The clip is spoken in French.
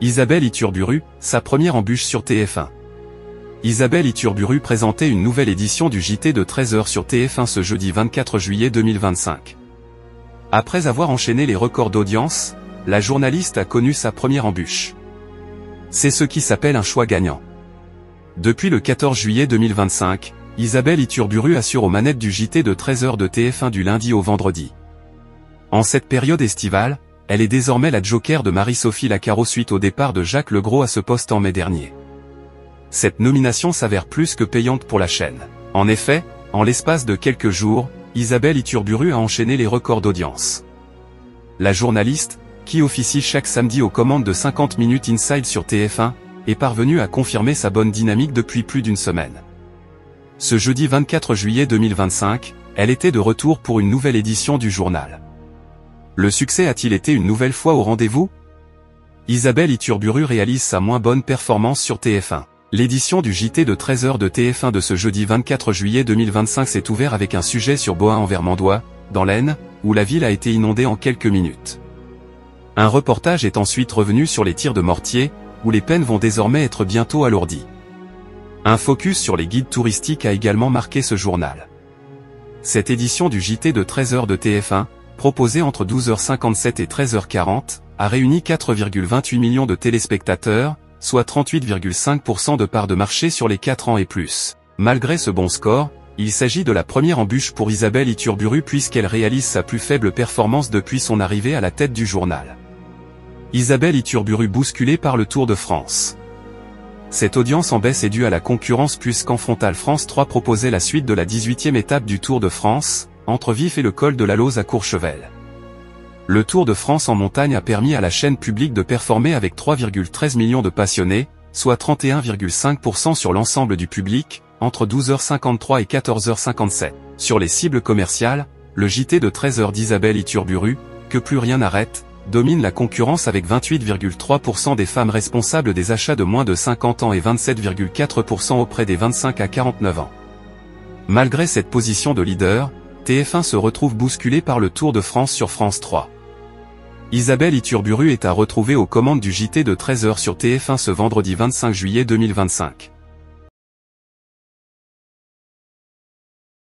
Isabelle Iturburu, sa première embûche sur TF1. Isabelle Iturburu présentait une nouvelle édition du JT de 13h sur TF1 ce jeudi 24 juillet 2025. Après avoir enchaîné les records d'audience, la journaliste a connu sa première embûche. C'est ce qui s'appelle un choix gagnant. Depuis le 14 juillet 2025, Isabelle Iturburu assure aux manettes du JT de 13h de TF1 du lundi au vendredi. En cette période estivale, elle est désormais la joker de Marie-Sophie Lacaro suite au départ de Jacques Legros à ce poste en mai dernier. Cette nomination s'avère plus que payante pour la chaîne. En effet, en l'espace de quelques jours, Isabelle Iturburu a enchaîné les records d'audience. La journaliste, qui officie chaque samedi aux commandes de 50 minutes Inside sur TF1, est parvenue à confirmer sa bonne dynamique depuis plus d'une semaine. Ce jeudi 24 juillet 2025, elle était de retour pour une nouvelle édition du journal. Le succès a-t-il été une nouvelle fois au rendez-vous? Isabelle Iturburu réalise sa moins bonne performance sur TF1. L'édition du JT de 13h de TF1 de ce jeudi 24 juillet 2025 s'est ouverte avec un sujet sur Bohain-en-Vermandois, dans l'Aisne, où la ville a été inondée en quelques minutes. Un reportage est ensuite revenu sur les tirs de mortier, où les peines vont désormais être bientôt alourdies. Un focus sur les guides touristiques a également marqué ce journal. Cette édition du JT de 13h de TF1, proposée entre 12h57 et 13h40, a réuni 4,28 millions de téléspectateurs, soit 38,5% de part de marché sur les 4 ans et plus. Malgré ce bon score, il s'agit de la première embûche pour Isabelle Iturburu puisqu'elle réalise sa plus faible performance depuis son arrivée à la tête du journal. Isabelle Iturburu bousculée par le Tour de France. Cette audience en baisse est due à la concurrence puisqu'en frontal France 3 proposait la suite de la 18e étape du Tour de France, entre Vif et le col de la Lose à Courchevel. Le Tour de France en montagne a permis à la chaîne publique de performer avec 3,13 millions de passionnés, soit 31,5% sur l'ensemble du public, entre 12h53 et 14h57. Sur les cibles commerciales, le JT de 13h d'Isabelle Iturburu, que plus rien n'arrête, domine la concurrence avec 28,3% des femmes responsables des achats de moins de 50 ans et 27,4% auprès des 25 à 49 ans. Malgré cette position de leader, TF1 se retrouve bousculé par le Tour de France sur France 3. Isabelle Iturburu est à retrouver aux commandes du JT de 13h sur TF1 ce vendredi 25 juillet 2025.